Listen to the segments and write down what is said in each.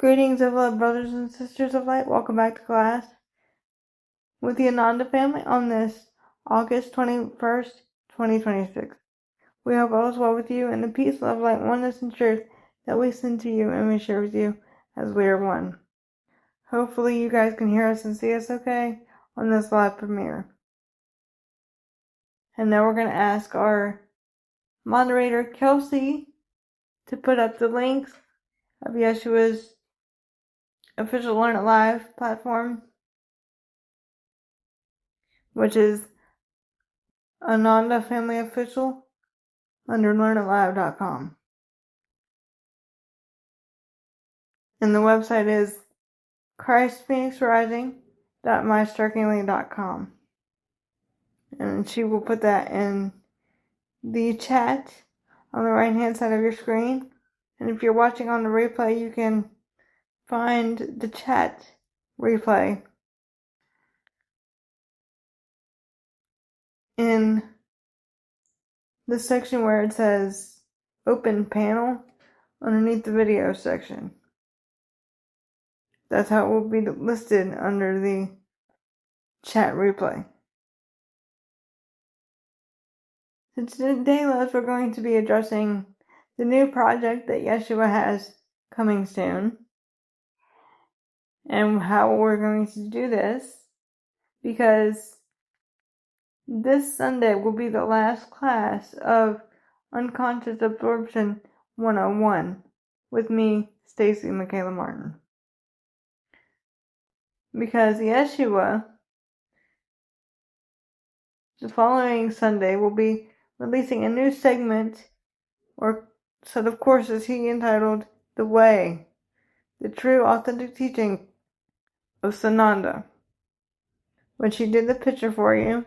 Greetings of love, brothers and sisters of light. Welcome back to class with the Ananda family on this August 21st, 2026. We hope all is well with you and the peace, love, light, oneness, and truth that we send to you and we share with you as we are one. Hopefully you guys can hear us and see us okay on this live premiere. And now we're going to ask our moderator, Kelsey, to put up the links of Yeshua's official Learn It Live platform, which is Ananda Family Official under learnitlive.com. And the website is christphoenixrising.mystarkingly.com. And she will put that in the chat on the right hand side of your screen. And if you're watching on the replay, you can find the chat replay in the section where it says open panel underneath the video section. That's how it will be listed under the chat replay. So today, loves, we're going to be addressing the new project that Yeshua has coming soon, and how we're going to do this, because this Sunday will be the last class of Unconscious Absorption 101 with me, Stacy Michaela Martin. Because Yeshua, the following Sunday, will be releasing a new segment or set of courses he entitled The Way, the True Authentic Teaching of Sananda, which he did the picture for you.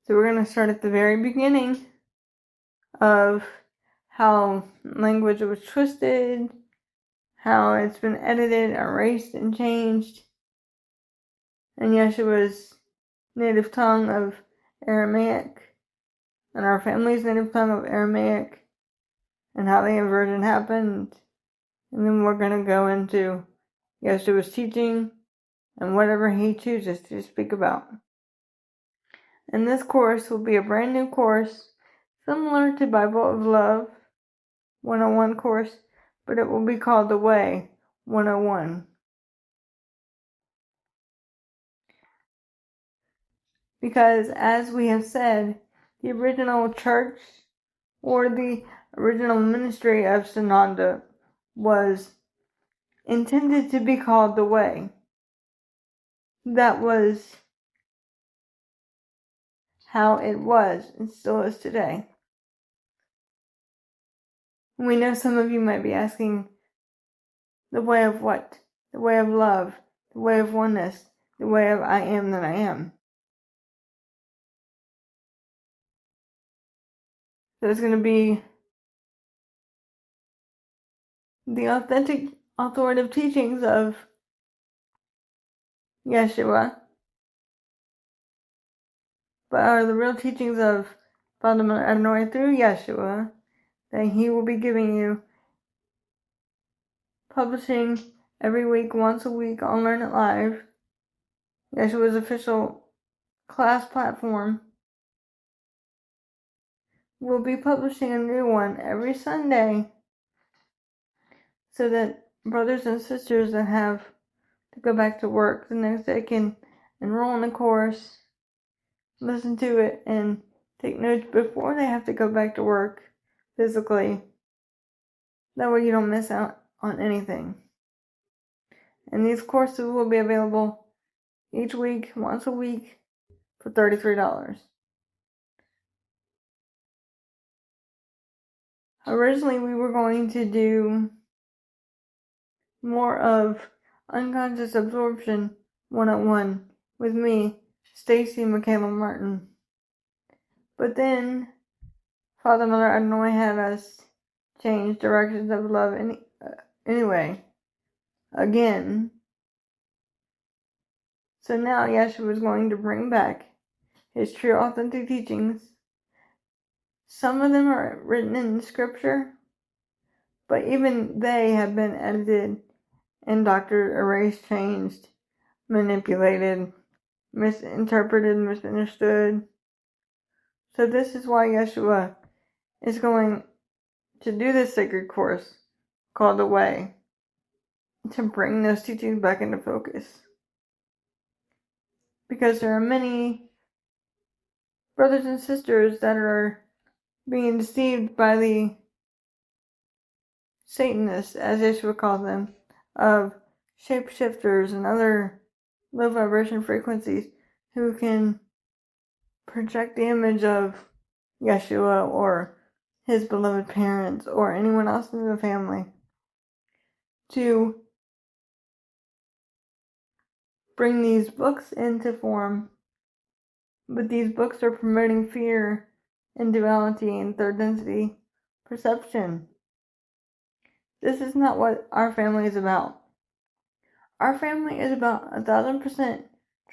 So we're going to start at the very beginning of how language was twisted, how it's been edited, erased, and changed, and Yeshua's native tongue of Aramaic, and our family's native tongue of Aramaic, and how the inversion happened. And then we're going to go into Yeshua's teaching and whatever he chooses to speak about. And this course will be a brand new course, similar to Bible of Love 101 course, but it will be called The Way 101. Because, as we have said, the original church or the original ministry of Sananda was intended to be called The Way. That was how it was and still is today. We know some of you might be asking, the way of what? The way of love, the way of oneness, the way of I am that I am. So it's going to be the authentic, authoritative teachings of Yeshua, but are the real teachings of Father Mother Adonai through Yeshua that he will be giving you, publishing every week, once a week on Learn It Live, Yeshua's official class platform. We'll be publishing a new one every Sunday so that brothers and sisters that have to go back to work the next day can enroll in the course, listen to it, and take notes before they have to go back to work physically. That way you don't miss out on anything. And these courses will be available each week, once a week, for $33. Originally, we were going to do more of Unconscious Absorption 101 with me, Stacy Michaela Martin. But then Father Mother Adonai had us change directions of love anyway. Again. So now Yeshua is going to bring back his true authentic teachings Some of them are written in scripture, but even they have been edited and doctored, erased, changed, manipulated, misinterpreted, misunderstood. So this is why Yeshua is going to do this sacred course called The Way, to bring those teachings back into focus. Because there are many brothers and sisters that are being deceived by the Satanists, as Yeshua calls them, of shapeshifters and other low vibration frequencies who can project the image of Yeshua or his beloved parents or anyone else in the family to bring these books into form. But these books are promoting fear and duality and third density perception. This is not what our family is about. Our family is about 1,000%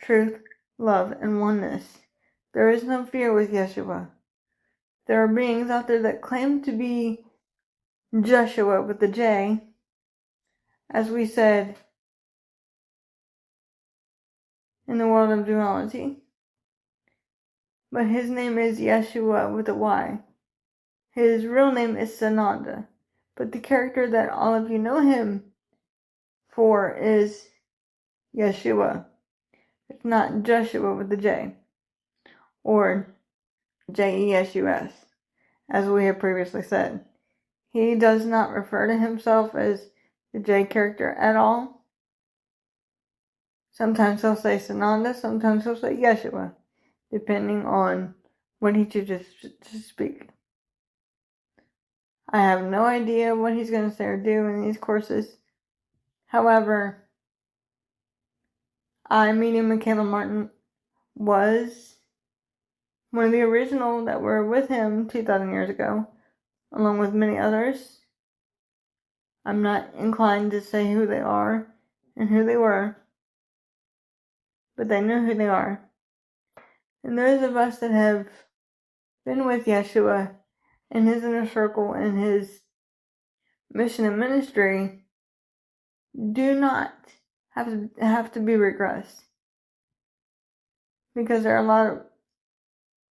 truth, love, and oneness. There is no fear with Yeshua. There are beings out there that claim to be Joshua with the J, as we said in the world of duality. But his name is Yeshua with a Y. His real name is Sananda. But the character that all of you know him for is Yeshua. It's not Joshua with the J. Or J-E-S-U-S, as we have previously said. He does not refer to himself as the J character at all. Sometimes he'll say Sananda, sometimes he'll say Yeshua, depending on what he chooses to speak. I have no idea what he's going to say or do in these courses. However, Medium Michaela Martin, was one of the original that were with him 2,000 years ago, along with many others. I'm not inclined to say who they are and who they were, but they know who they are. And those of us that have been with Yeshua in his inner circle and his mission and ministry do not have to be regressed. Because there are a lot of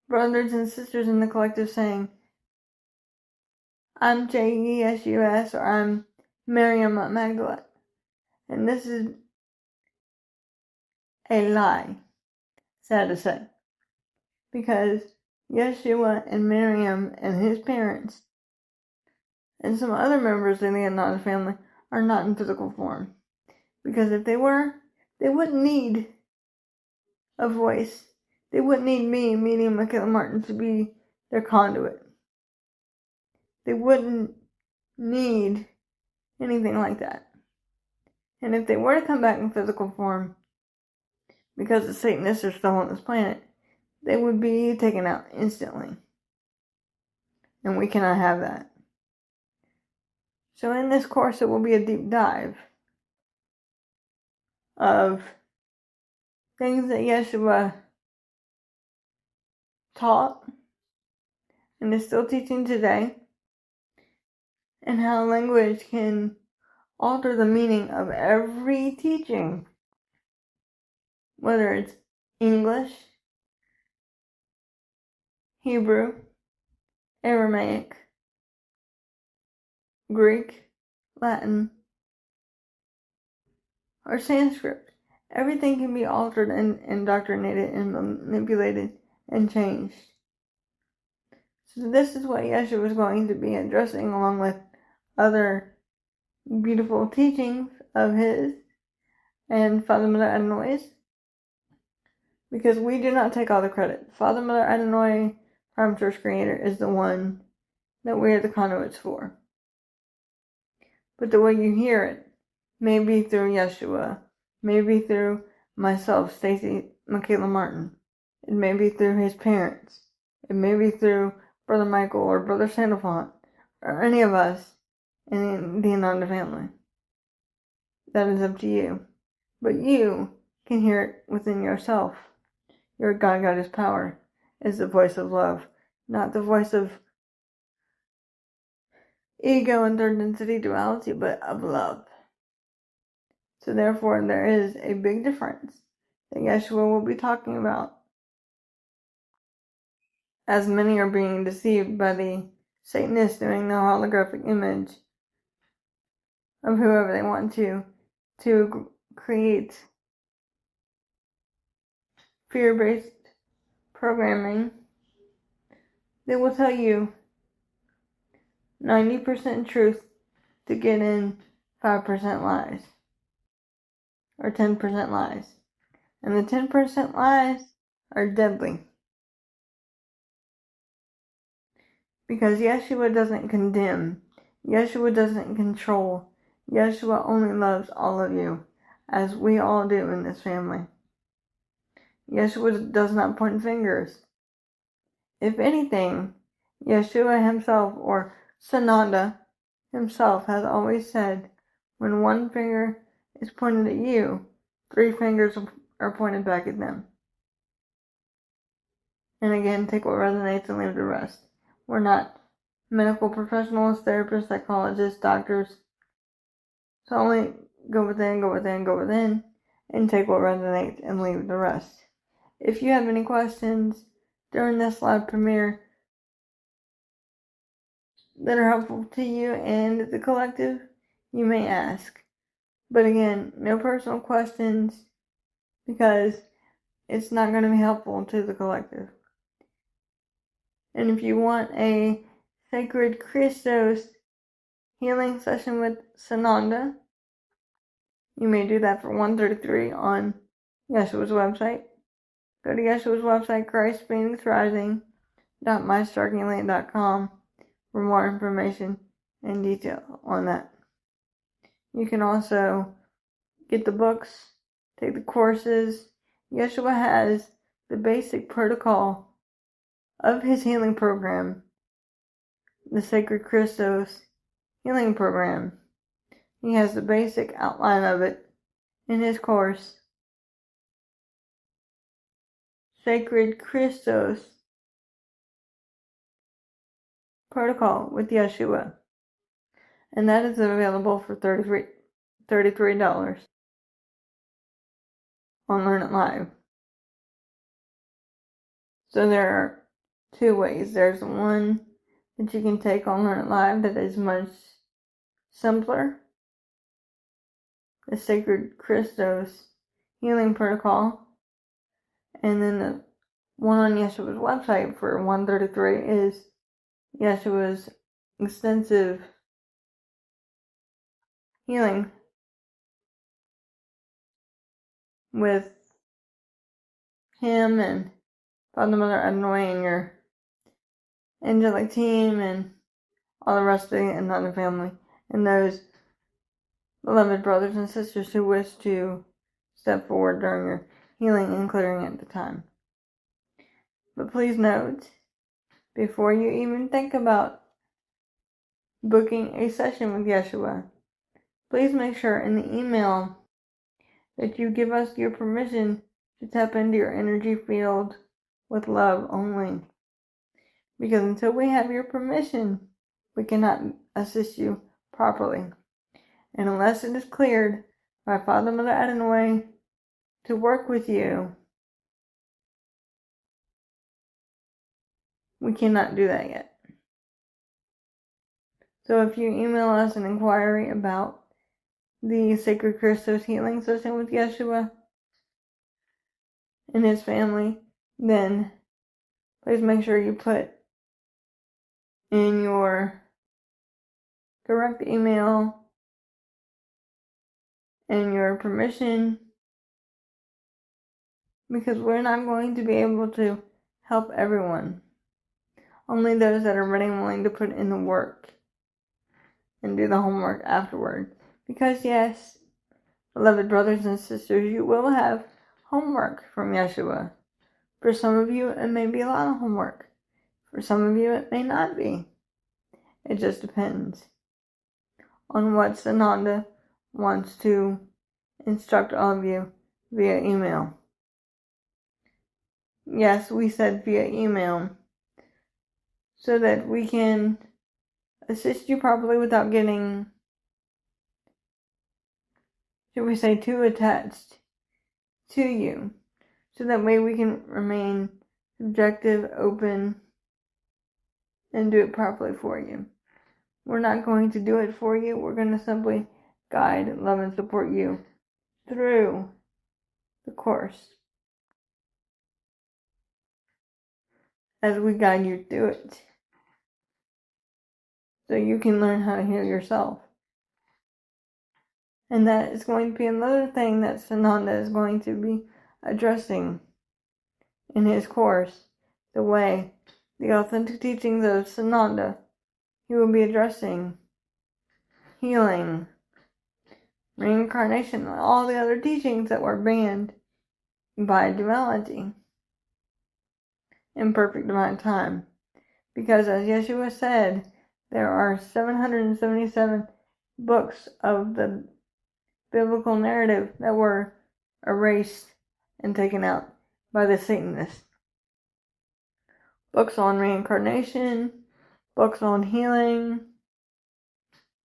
brothers and sisters in the collective saying, I'm J-E-S-U-S, or I'm Miriam Magdalene. And this is a lie, sad to say. Because Yeshua and Miriam and his parents and some other members in the Ananda family are not in physical form. Because if they were, they wouldn't need a voice. They wouldn't need me, Medium Michaela Martin, to be their conduit. They wouldn't need anything like that. And if they were to come back in physical form, because the Satanists are still on this planet, they would be taken out instantly. And we cannot have that. So in this course, it will be a deep dive of things that Yeshua taught and is still teaching today, and how language can alter the meaning of every teaching, whether it's English, Hebrew, Aramaic, Greek, Latin, or Sanskrit. Everything can be altered and indoctrinated and manipulated and changed. So this is what Yeshua is going to be addressing, along with other beautiful teachings of his and Father Mother Adonai's, because we do not take all the credit. Father Mother Adonai, Prime Church Creator, is the one that we are the conduits for. But the way you hear it may be through Yeshua, may be through myself, Stacy Michaela Martin. It may be through his parents. It may be through Brother Michael or Brother Sandalphon, or any of us in the Ananda family. That is up to you. But you can hear it within yourself. Your God Goddess power is the voice of love, not the voice of ego and third density duality, but of love. So therefore, there is a big difference that Yeshua will be talking about, as many are being deceived by the Satanists doing the holographic image of whoever they want to create fear-based programming. They will tell you 90% truth to get in 5% lies, or 10% lies. And the 10% lies are deadly. Because Yeshua doesn't condemn. Yeshua doesn't control. Yeshua only loves all of you, as we all do in this family. Yeshua does not point fingers. If anything, Yeshua himself, or Sananda himself, has always said, when one finger is pointed at you, 3 fingers are pointed back at them. And again, take what resonates and leave the rest. We're not medical professionals, therapists, psychologists, doctors. So only go within, and take what resonates and leave the rest. If you have any questions during this live premiere that are helpful to you and the collective, you may ask. But again, no personal questions, because it's not going to be helpful to the collective. And if you want a Sacred Christos healing session with Sananda, you may do that for $133 on Yeshua's website. Go to Yeshua's website, ChristPhoenixRising.mystarkinglight.com, for more information and detail on that. You can also get the books, take the courses. Yeshua has the basic protocol of his healing program, the Sacred Christos healing program. He has the basic outline of it in his course, Sacred Christos Protocol with Yeshua. And that is available for $33 on Learn It Live. So there are 2 ways. There's one that you can take on Learn It Live that is much simpler, the Sacred Christos Healing Protocol. And then the one on Yeshua's website for $133 is Yeshua's extensive healing with him and Father, Mother, Adonai, and your angelic team, and all the rest of the another family, and those beloved brothers and sisters who wish to step forward during your healing and clearing at the time. But please note, before you even think about booking a session with Yeshua, please make sure in the email that you give us your permission to tap into your energy field with love only. Because until we have your permission, we cannot assist you properly. And unless it is cleared by Father, Mother, Adonai to work with you, we cannot do that yet. So if you email us an inquiry about the Sacred Christos healing session with Yeshua and his family, then please make sure you put in your correct email and your permission, because we're not going to be able to help everyone. Only those that are ready and willing to put in the work and do the homework afterward. Because yes, beloved brothers and sisters, you will have homework from Yeshua. For some of you, it may be a lot of homework. For some of you, it may not be. It just depends on what Sananda wants to instruct all of you via email. Yes, we said via email, so that we can assist you properly without getting, should we say, too attached to you. So that way we can remain subjective, open, and do it properly for you. We're not going to do it for you. We're going to simply guide, love, and support you through the course as we guide you through it, so you can learn how to heal yourself. And that is going to be another thing that Sananda is going to be addressing in his course. The authentic teachings of Sananda, he will be addressing healing, reincarnation, and all the other teachings that were banned by duality in perfect divine time. Because as Yeshua said, there are 777 books of the biblical narrative that were erased and taken out by the Satanists. Books on reincarnation, books on healing,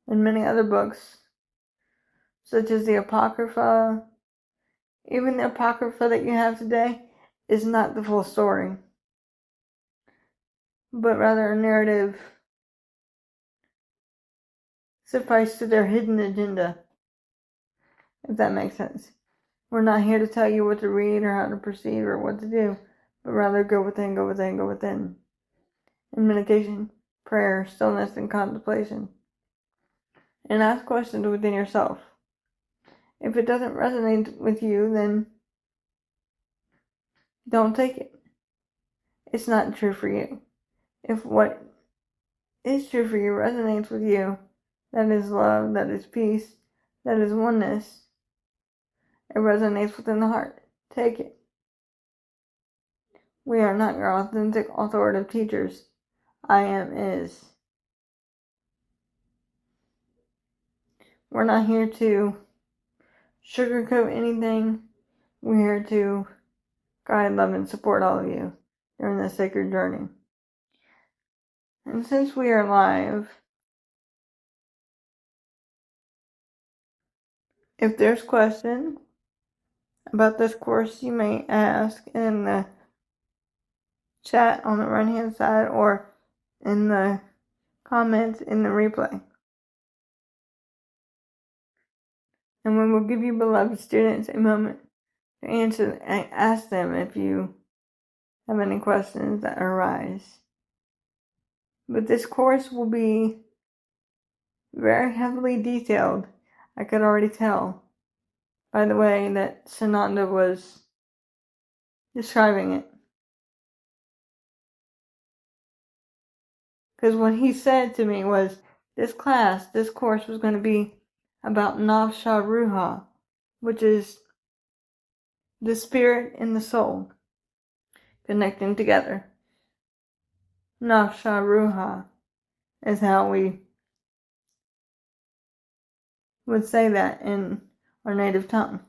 and many other books, such as the Apocrypha. Even the Apocrypha that you have today is not the full story, but rather a narrative suffice to their hidden agenda, if that makes sense. We're not here to tell you what to read or how to perceive or what to do, but rather go within, go within, go within. In meditation, prayer, stillness, and contemplation. And ask questions within yourself. If it doesn't resonate with you, then don't take it. It's not true for you. If what is true for you resonates with you, that is love, that is peace, that is oneness, it resonates within the heart. Take it. We are not your authentic authoritative teachers. I am is. We're not here to sugarcoat anything. We're here to guide, love, and support all of you during this sacred journey. And since we are live, if there's questions about this course, you may ask in the chat on the right hand side or in the comments in the replay. And we will give you, beloved students, a moment to answer and ask them if you have any questions that arise. But this course will be very heavily detailed. I could already tell by the way that Sananda was describing it. Because what he said to me was, this course was going to be about Nafsha Ruha, which is the spirit and the soul connecting together. Nafsha Ruha is how we would say that in our native tongue.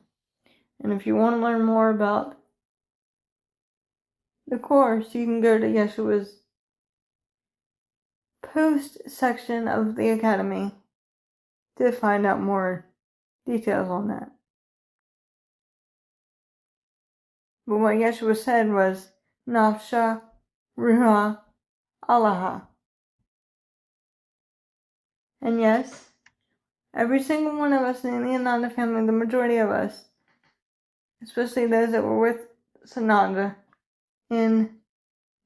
And if you want to learn more about the course, you can go to Yeshua's post section of the Academy to find out more details on that. But what Yeshua said was, Nafsha Ruha Allaha. And yes, every single one of us in the Ananda family, the majority of us, especially those that were with Sananda in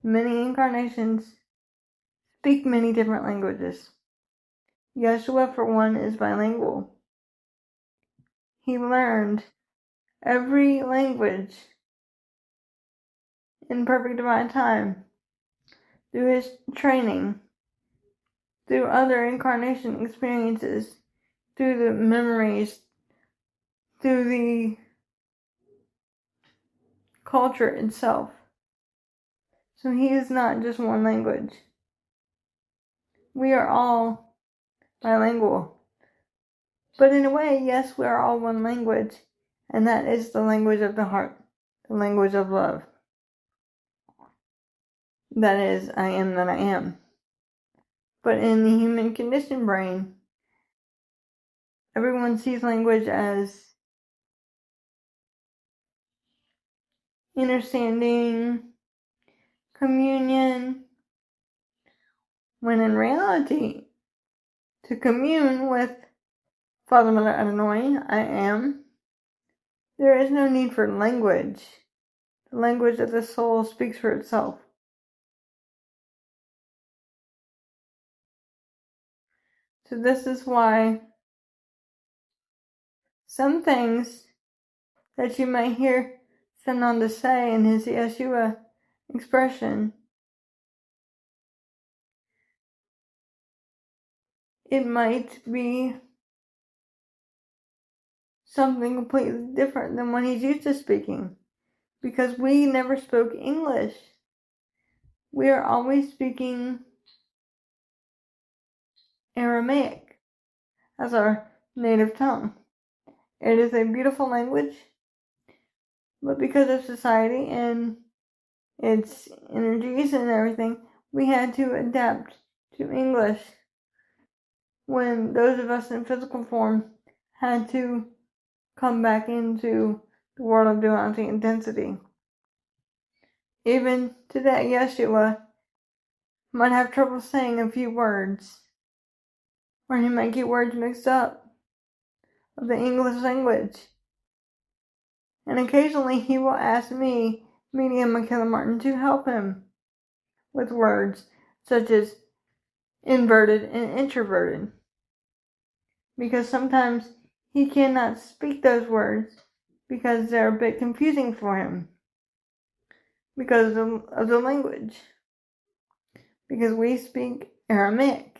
many incarnations, speak many different languages. Yeshua, for one, is bilingual. He learned every language in perfect divine time through his training, through other incarnation experiences, through the memories, through the culture itself. So he is not just one language. We are all bilingual. But in a way, yes, we are all one language, and that is the language of the heart, the language of love. That is, I am that I am. but in the human conditioned brain, everyone sees language as understanding, communion, when in reality, to commune with Father, Mother, Adonai, I am, there is no need for language. The language of the soul speaks for itself. So this is why some things that you might hear Sananda say in his Yeshua expression, it might be something completely different than what he's used to speaking, because we never spoke English. We are always speaking Aramaic as our native tongue. It is a beautiful language, but because of society and its energies and everything, we had to adapt to English when those of us in physical form had to come back into the world of duality and density. Even today, Yeshua might have trouble saying a few words, or he might get words mixed up of the English language. And occasionally he will ask me, Medium Michaela Martin, to help him with words such as inverted and introverted, because sometimes he cannot speak those words because they're a bit confusing for him because of the language, because we speak Aramaic.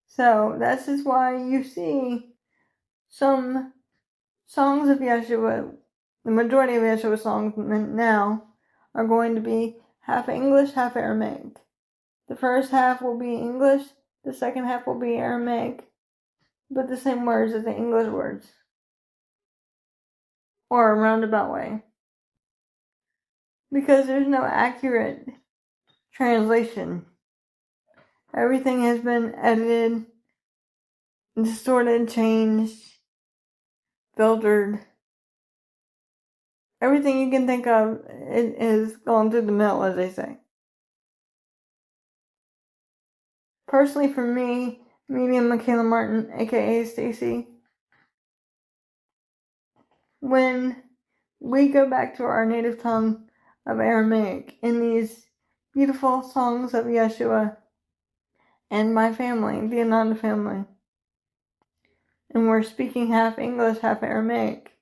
So this is why you see some songs of Yeshua, the majority of Yeshua songs now are going to be half English, half Aramaic. The first half will be English, the second half will be Aramaic, but the same words as the English words, or a roundabout way. Because there's no accurate translation. Everything has been edited, distorted, changed, filtered. Everything you can think of is gone through the mill, as they say. Personally, for me, Medium Michaela Martin, aka Stacy, when we go back to our native tongue of Aramaic in these beautiful songs of Yeshua and my family, the Ananda family, and we're speaking half English, half Aramaic,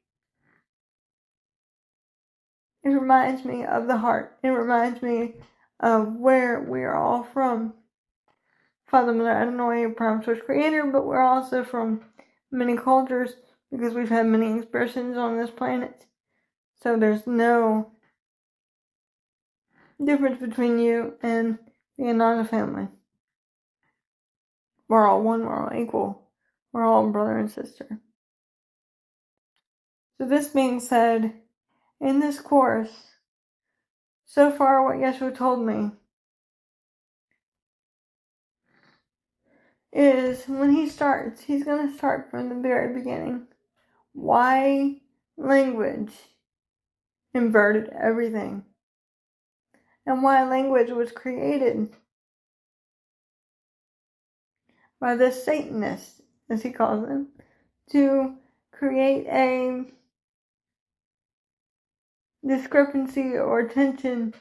it reminds me of the heart. It reminds me of where we are all from. Father, Mother, Adonai, Prime Source Creator, but we're also from many cultures because we've had many expressions on this planet. So there's no difference between you and the Ananda family. We're all one, we're all equal. We're all brother and sister. So this being said, in this course, so far what Yeshua told me is when he starts, he's going to start from the very beginning. Why language inverted everything? And why language was created by this Satanist, as he calls him, to create a discrepancy or tension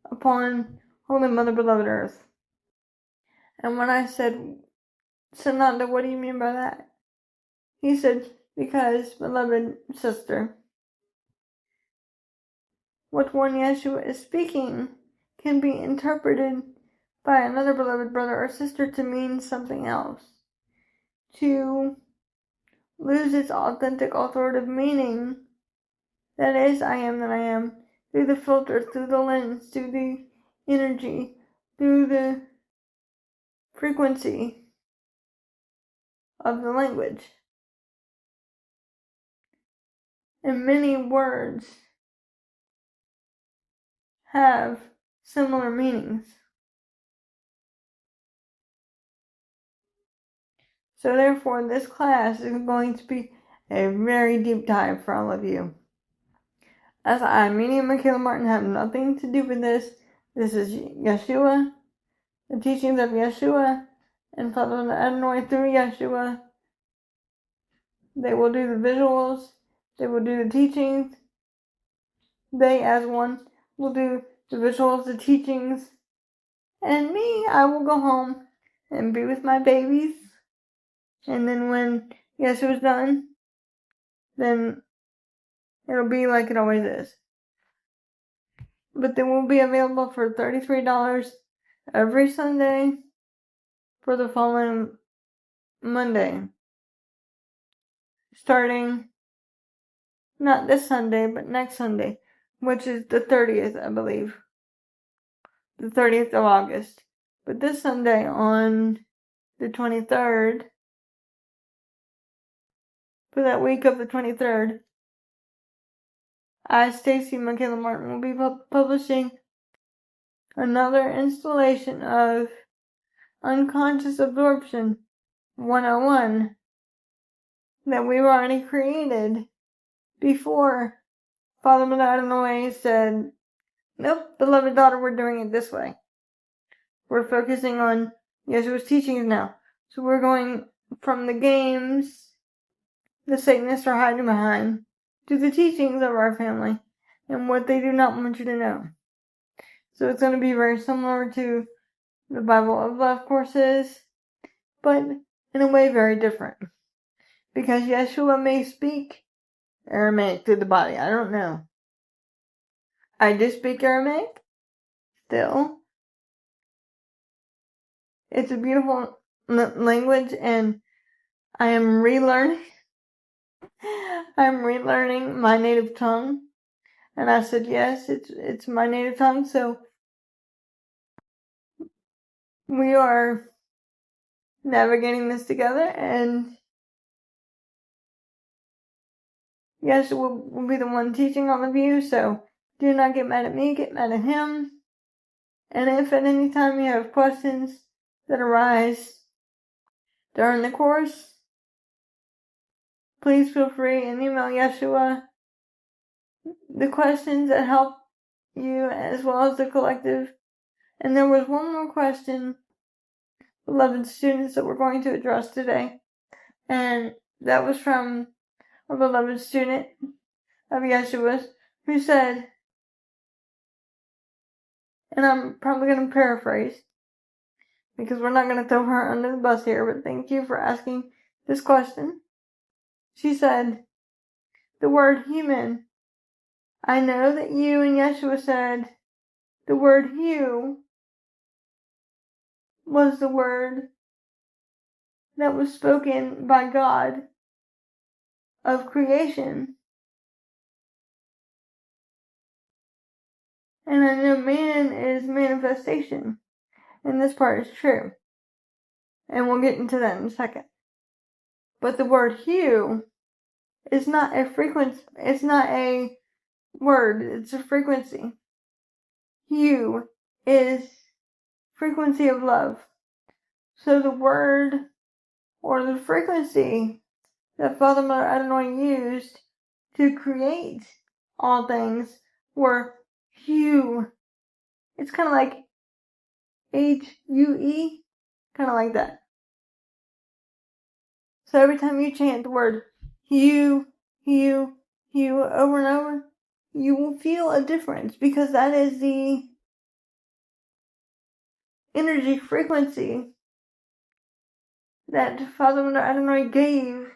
upon Holy Mother Beloved Earth. And when I said, Sananda, what do you mean by that? He said, because, beloved sister, what one Yeshua is speaking can be interpreted by another beloved brother or sister to mean something else, to lose its authentic authoritative meaning, that is, I am that I am, through the filter, through the lens, through the energy, through the frequency of the language. And many words have similar meanings. So therefore, this class is going to be a very deep dive for all of you. As I, me and Michaela Martin, have nothing to do with this. This is Yeshua, the teachings of Yeshua, and Father Adonai through Yeshua. They will do the visuals. They will do the teachings. They, as one, will do the visuals, the teachings. And me, I will go home and be with my babies. And then when Yeshua's done, then it'll be like it always is. But they will be available for $33 every Sunday for the following Monday. Starting not this Sunday, but next Sunday, which is the 30th, I believe. The 30th of August. But this Sunday on the 23rd, for that week of the 23rd, I, Stacy Michaela Martin, will be publishing another installation of Unconscious Absorption 101 that we've already created before Father Adonai said, nope, beloved daughter, we're doing it this way. We're focusing on Yeshua's teachings now. So we're going from the games the Satanists are hiding behind to the teachings of our family and what they do not want you to know. So it's going to be very similar to the Bible of Love courses, but in a way very different. Because Yeshua may speak Aramaic to the body. I don't know. I do speak Aramaic still. It's a beautiful language, and I am relearning. I'm relearning my native tongue. And I said, yes, it's my native tongue. So we are navigating this together, and yes, we'll be the one teaching all of you. So do not get mad at me, get mad at him. And if at any time you have questions that arise during the course, please feel free and email Yeshua the questions that help you as well as the collective. And there was one more question, beloved students, that we're going to address today. And that was from a beloved student of Yeshua's who said, and I'm probably going to paraphrase because we're not going to throw her under the bus here, but thank you for asking this question. She said, the word human. I know that you and Yeshua said the word you was the word that was spoken by God of creation. And I know man is manifestation. And this part is true. And we'll get into that in a second. But the word hue is not a frequency. It's not a word. It's a frequency. Hue is frequency of love. So the word or the frequency that Father Mother Adonai used to create all things were hue. It's kind of like H-U-E, kind of like that. So every time you chant the word hue, hue, hue over and over, you will feel a difference because that is the energy frequency that Father Mother Adonai gave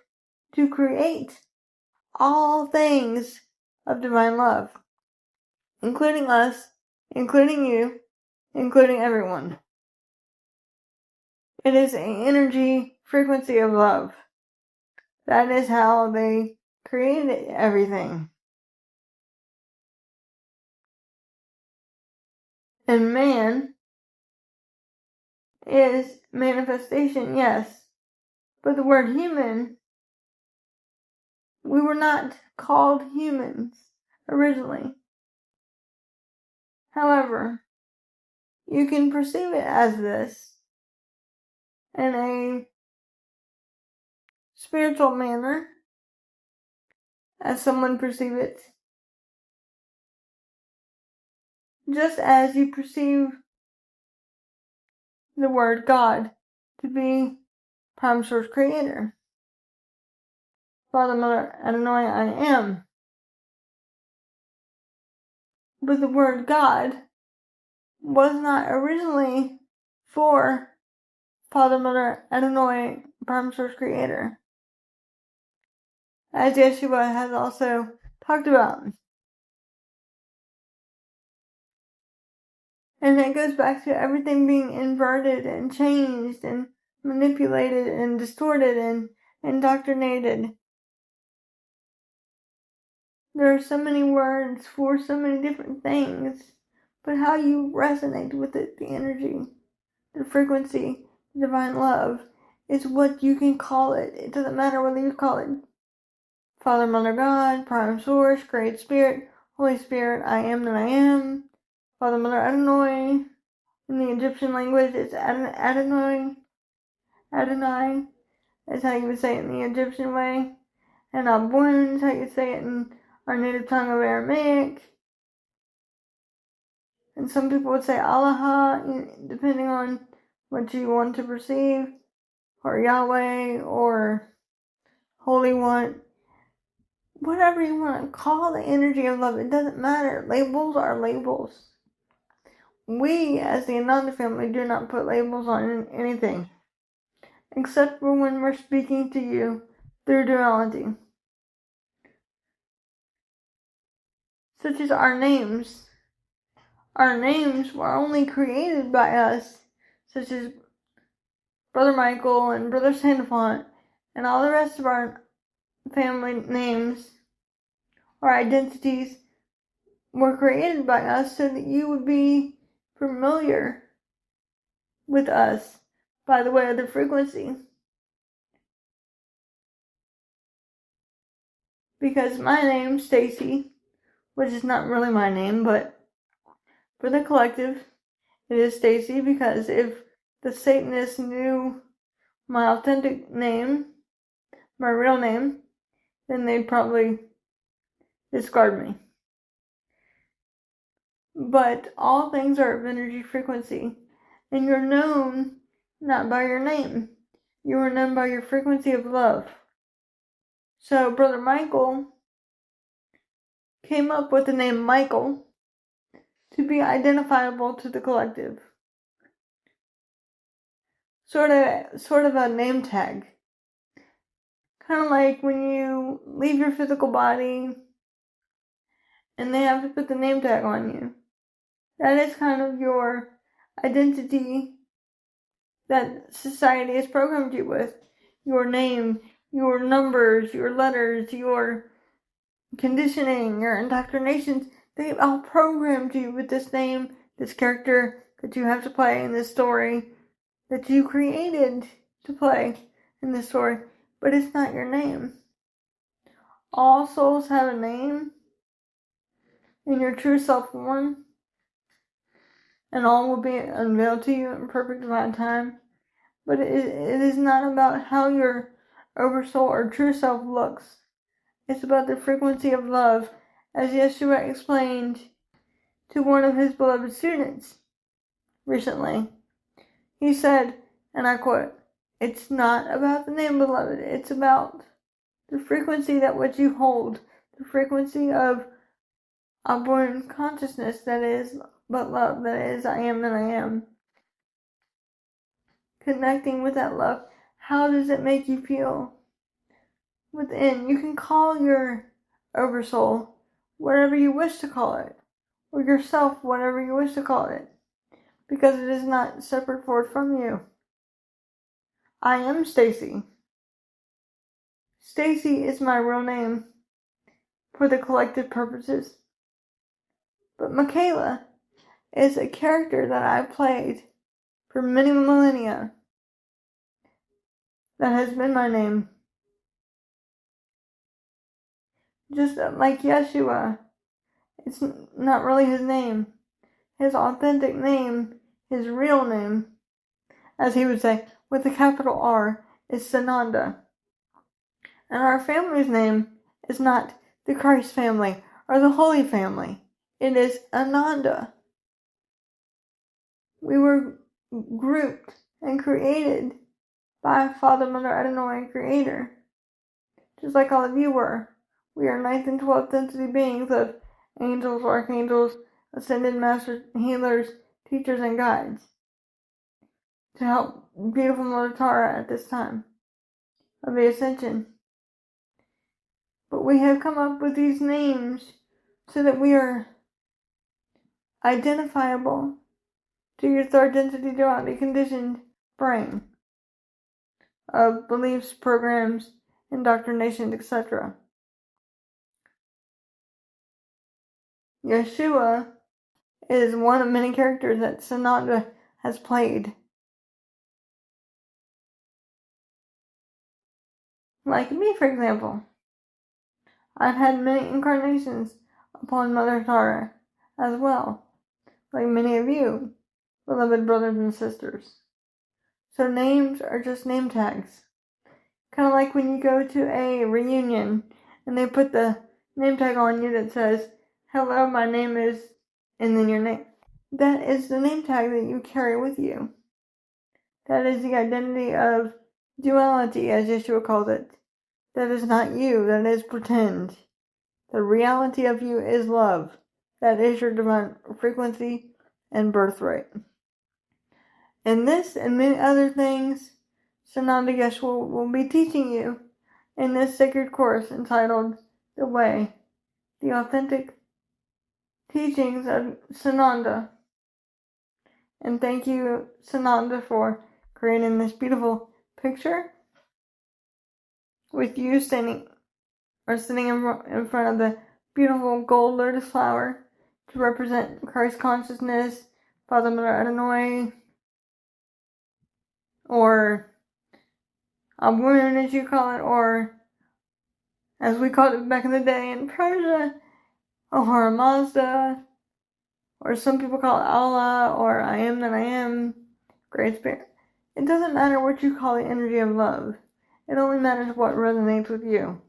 to create all things of divine love, including us, including you, including everyone. It is an energy frequency of love. That is how they created everything. And man is manifestation, yes. But the word human, we were not called humans originally. However, you can perceive it as this in a spiritual manner, as someone perceive it, just as you perceive the word God to be prime source creator. Father, Mother, Adonai, I am. But the word God was not originally for Father, Mother, Adonai, prime source creator, as Yeshua has also talked about. And it goes back to everything being inverted and changed and manipulated and distorted and indoctrinated. There are so many words for so many different things, but how you resonate with it, the energy, the frequency, the divine love, is what you can call it. It doesn't matter whether you call it Father, Mother, God, Prime Source, Great Spirit, Holy Spirit, I am that I am, Father, Mother, Adonai. In the Egyptian language, it's Adonai. Adonai is how you would say it in the Egyptian way. And Abun is how you say it in our native tongue of Aramaic. And some people would say Allah, depending on what you want to perceive, or Yahweh, or Holy One. Whatever you want to call the energy of love, it doesn't matter. Labels are labels. We, as the Ananda family, do not put labels on anything, except for when we're speaking to you through duality. Such as our names. Our names were only created by us, such as Brother Michael and Brother Sandafont, and all the rest of our family names or identities were created by us so that you would be familiar with us by the way of the frequency. Because my name, Stacy, which is not really my name, but for the collective, it is Stacy, because if the Satanists knew my authentic name, my real name, then they'd probably discard me. But all things are of energy frequency, and you're known not by your name. You are known by your frequency of love. So Brother Michael came up with the name Michael to be identifiable to the collective. Sort of a name tag. Kind of like when you leave your physical body and they have to put the name tag on you. That is kind of your identity that society has programmed you with. Your name, your numbers, your letters, your conditioning, your indoctrinations. They've all programmed you with this name, this character that you have to play in this story, that you created to play in this story. But it's not your name. All souls have a name in your true self form, and all will be unveiled to you in perfect divine time. But it is not about how your oversoul or true self looks. It's about the frequency of love, as Yeshua explained to one of his beloved students recently. He said, and I quote, "It's not about the name, beloved. It's about the frequency that which you hold, the frequency of upward consciousness that is but love, that is I am that I am." Connecting with that love, how does it make you feel within? You can call your oversoul whatever you wish to call it, or yourself whatever you wish to call it, because it is not separate forth from you. I am Stacy. Stacy is my real name for the collective purposes. But Michaela is a character that I've played for many millennia that has been my name. Just like Yeshua, it's not really his name. His authentic name, his real name, as he would say, with a capital R, is Sananda. And our family's name is not the Christ family or the Holy Family. It is Ananda. We were grouped and created by Father, Mother, Adonai, Creator. Just like all of you were. We are 9th and 12th density beings of angels, archangels, ascended masters, healers, teachers, and guides to help beautiful Mother Tara at this time of the ascension. But we have come up with these names so that we are identifiable to your third density duality conditioned brain of beliefs, programs, indoctrinations, etc. Yeshua is one of many characters that Sananda has played. Like me, for example. I've had many incarnations upon Mother Tara as well, like many of you, beloved brothers and sisters. So names are just name tags. Kind of like when you go to a reunion and they put the name tag on you that says, "Hello, my name is," and then your name. That is the name tag that you carry with you. That is the identity of duality, as Yeshua calls it. That is not you, that is pretend. The reality of you is love. That is your divine frequency and birthright. And this and many other things, Sananda Yeshua will be teaching you in this sacred course entitled The Way, the Authentic Teachings of Sananda. And thank you, Sananda, for creating this beautiful picture with you sitting in front of the beautiful gold lotus flower to represent Christ consciousness, Father, Mother, Adonai, or a woman as you call it, or as we called it back in the day in Persia, or Mazda, or some people call it Allah, or I am that I am, Great Spirit. It doesn't matter what you call the energy of love. It only matters what resonates with you.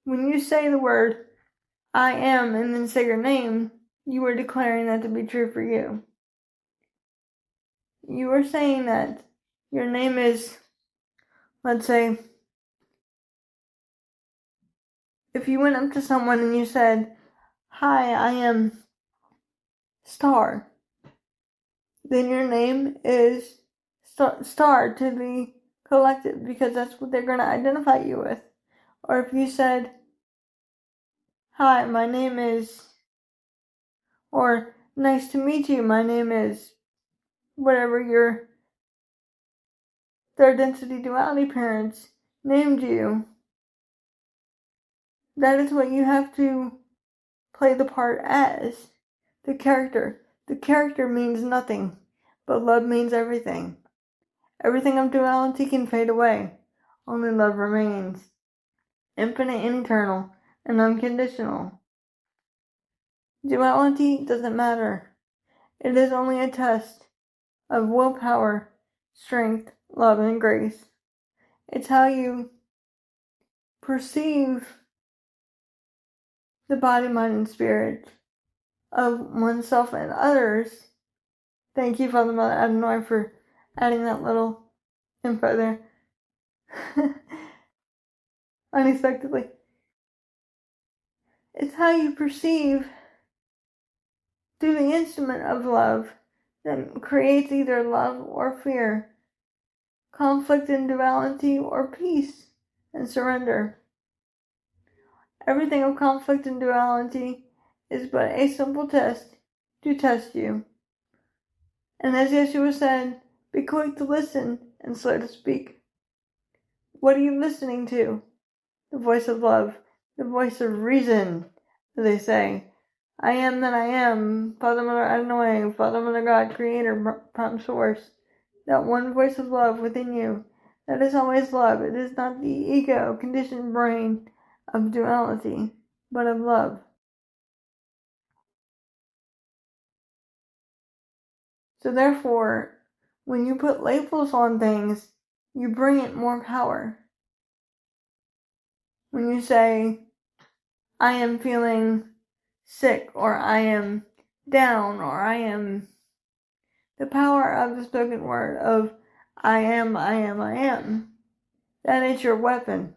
When you say the word I am and then say your name, you are declaring that to be true for you. You are saying that your name is, let's say, if you went up to someone and you said, "Hi, I am Star," then your name is Star to the collective, because that's what they're going to identify you with. Or if you said, "Hi, my name is," or "Nice to meet you, my name is," whatever your third density duality parents named you, that is what you have to play the part as. The character. The character means nothing, but love means everything. Everything of duality can fade away. Only love remains. Infinite and eternal, and unconditional. Duality doesn't matter. It is only a test of willpower, strength, love, and grace. It's how you perceive the body, mind, and spirit of oneself and others. Thank you, Father, Mother, Adonai, for adding that little info there. Unexpectedly. It's how you perceive through the instrument of love that creates either love or fear, conflict and duality, or peace and surrender. Everything of conflict and duality is but a simple test to test you. And as Yeshua said, be quick to listen and slow to speak. What are you listening to? The voice of love, the voice of reason, as they say. I am that I am, Father, Mother, Adonai, Father, Mother, God, Creator, Prime Source. That one voice of love within you. That is always love. It is not the ego, conditioned brain of duality, but of love. So therefore, when you put labels on things, you bring it more power. When you say, I am feeling sick, or I am down, or I am, the power of the spoken word of I am, that is your weapon.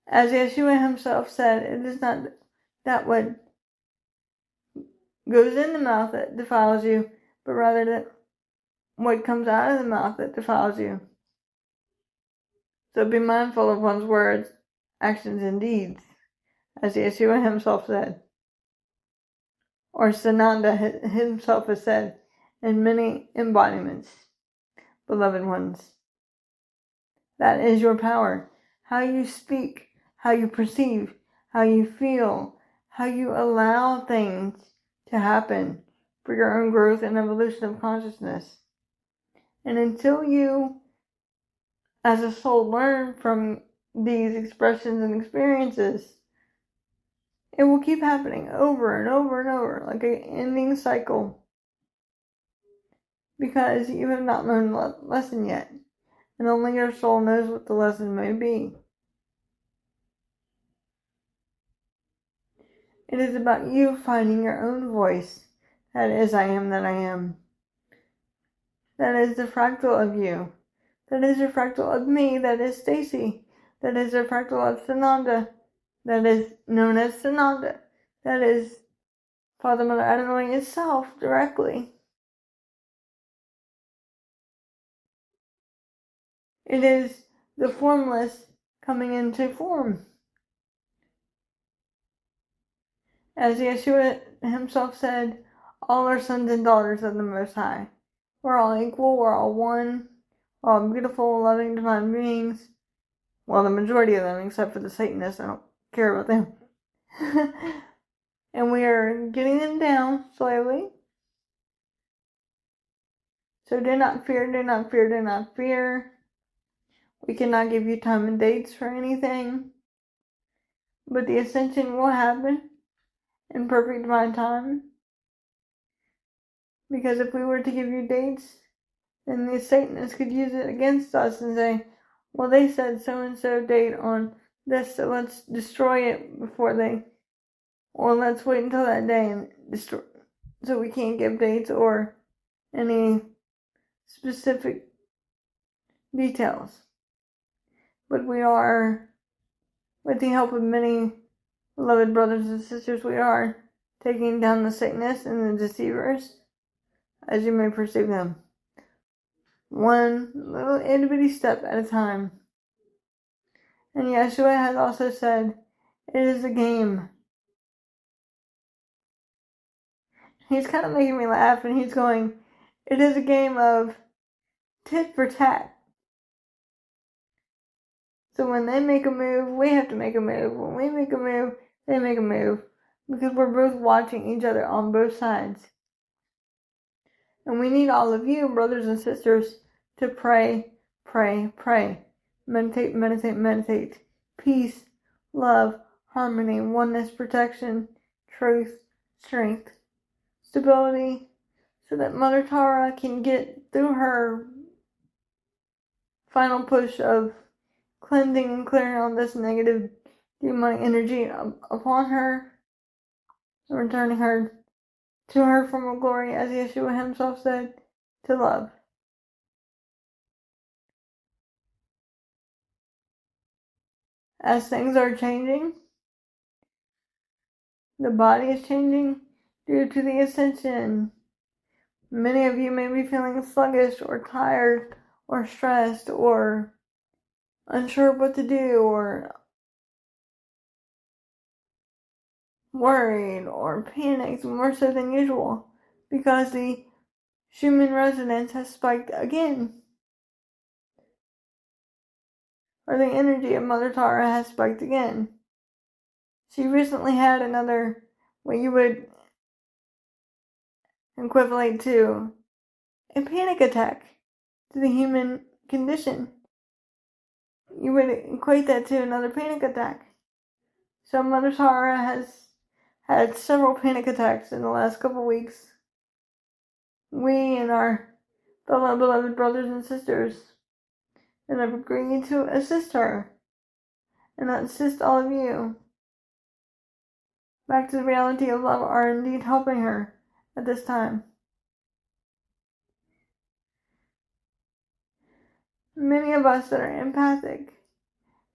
As Yeshua himself said, it is not that what goes in the mouth that defiles you, but rather that what comes out of the mouth that defiles you. So be mindful of one's words, actions, and deeds, as Yeshua himself said. Or Sananda himself has said in many embodiments, beloved ones. That is your power. How you speak, how you perceive, how you feel, how you allow things to happen for your own growth and evolution of consciousness. And until you, as a soul, learn from these expressions and experiences, it will keep happening over and over and over, like an ending cycle. Because you have not learned the lesson yet, and only your soul knows what the lesson may be. It is about you finding your own voice. That is, I am that I am. That is the fractal of you. That is your fractal of me. That is Stacy. That is the fractal of Sananda. That is known as Sananda. That is Father, Mother, Adonai itself directly. It is the formless coming into form. As Yeshua himself said, all are sons and daughters of the Most High. We're all equal, we're all one, we're all beautiful, loving, divine beings. Well, the majority of them, except for the Satanists, I don't care about them. And we are getting them down slowly. So do not fear, do not fear, do not fear. We cannot give you time and dates for anything. But the ascension will happen in perfect divine time. Because if we were to give you dates, then the Satanists could use it against us and say, well, they said so-and-so date on this, so let's destroy it before they, or let's wait until that day and destroy. So we can't give dates or any specific details. But we are, with the help of many beloved brothers and sisters, we are taking down the Satanists and the deceivers, as you may perceive them. One little itty bitty step at a time. And Yeshua has also said, it is a game. He's kind of making me laugh, and he's going, it is a game of tit for tat. So when they make a move, we have to make a move. When we make a move, they make a move. Because we're both watching each other on both sides. And we need all of you, brothers and sisters, to pray, pray, pray. Meditate, meditate, meditate. Peace, love, harmony, oneness, protection, truth, strength, stability, so that Mother Tara can get through her final push of cleansing and clearing all this negative demonic energy upon her, and returning her to her form of glory, as Yeshua himself said, to love. As things are changing, the body is changing due to the ascension. Many of you may be feeling sluggish or tired or stressed or unsure of what to do or worried or panicked more so than usual because the Schumann resonance has spiked again. Or the energy of Mother Tara has spiked again. She recently had another, what you would equivalent to a panic attack to the human condition. You would equate that to another panic attack. So Mother Tara has had several panic attacks in the last couple weeks. we and our fellow beloved brothers and sisters that have agreed to assist her and assist all of you back to the reality of love are indeed helping her at this time. Many of us that are empathic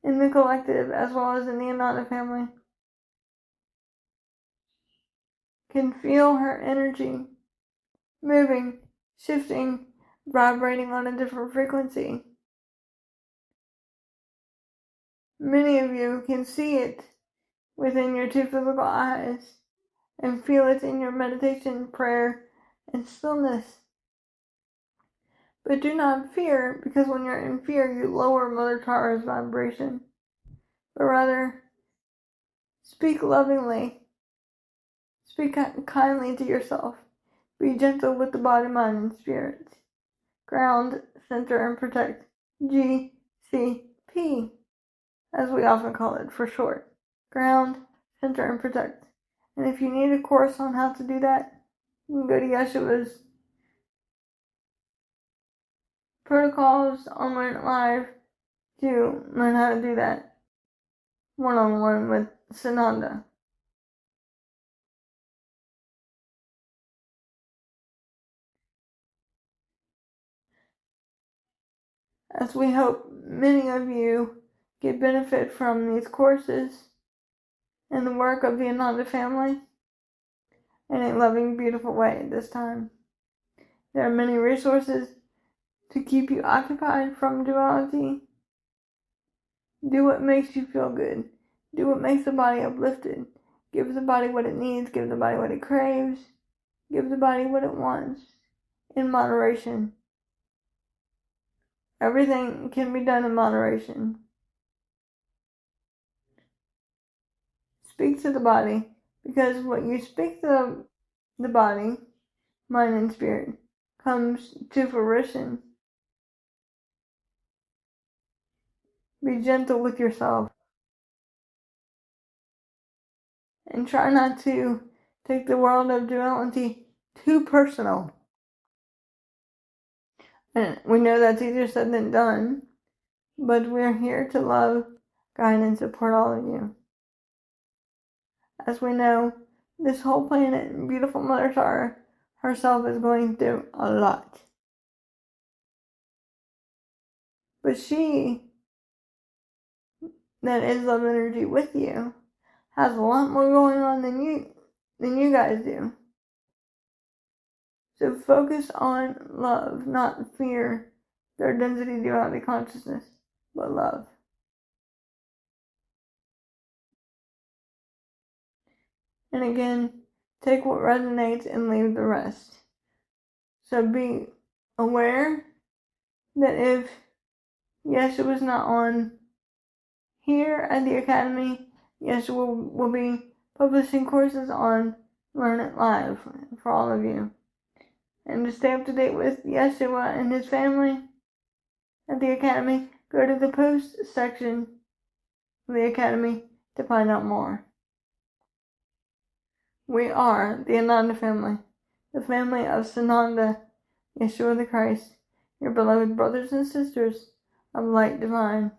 in the collective as well as in the Ananda family can feel her energy moving, shifting, vibrating on a different frequency. Many of you can see it within your two physical eyes and feel it in your meditation, prayer, and stillness. But do not fear, because when you're in fear, you lower Mother Tara's vibration. But rather, speak lovingly. Speak kindly to yourself. Be gentle with the body, mind, and spirit. Ground, center, and protect. GCP, as we often call it for short. Ground, center, and protect. And if you need a course on how to do that, you can go to Yeshua's protocols on Learn It Live to learn how to do that one-on-one with Sananda. As we hope many of you get benefit from these courses and the work of the Ananda family in a loving, beautiful way this time. There are many resources to keep you occupied from duality. Do what makes you feel good. Do what makes the body uplifted. Give the body what it needs. Give the body what it craves. Give the body what it wants in moderation. Everything can be done in moderation. Speak to the body, because what you speak to the body, mind, and spirit comes to fruition. Be gentle with yourself. And try not to take the world of duality too personal. And we know that's easier said than done, but we're here to love, guide, and support all of you. As we know, this whole planet and beautiful Mother Tara herself is going through a lot. But she, that is love energy with you, has a lot more going on than you guys do. So focus on love, not fear, third density duality consciousness, but love. And again, take what resonates and leave the rest. So be aware that if Yeshua was not on here at the Academy, Yeshua will be publishing courses on Learn It Live for all of you. And to stay up to date with Yeshua and his family at the Academy, go to the post section of the Academy to find out more. We are the Ananda family, the family of Sananda, Yeshua the Christ, your beloved brothers and sisters of light divine.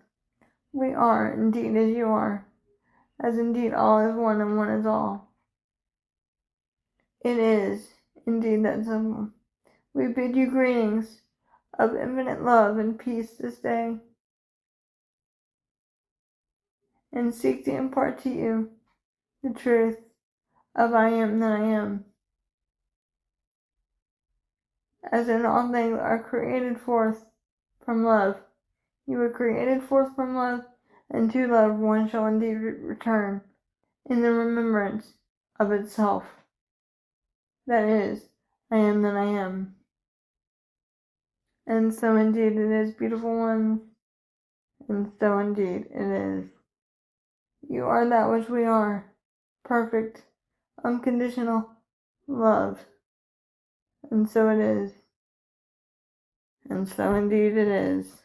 We are indeed as you are, as indeed all is one and one is all. It is indeed that simple. We bid you greetings of infinite love and peace this day, and seek to impart to you the truth of I am that I am. As in all things are created forth from love, you were created forth from love, and to love one shall indeed return, in the remembrance of itself. That is, I am that I am. And so indeed it is, beautiful ones, and so indeed it is. You are that which we are, perfect, unconditional love. And so it is. And so indeed it is.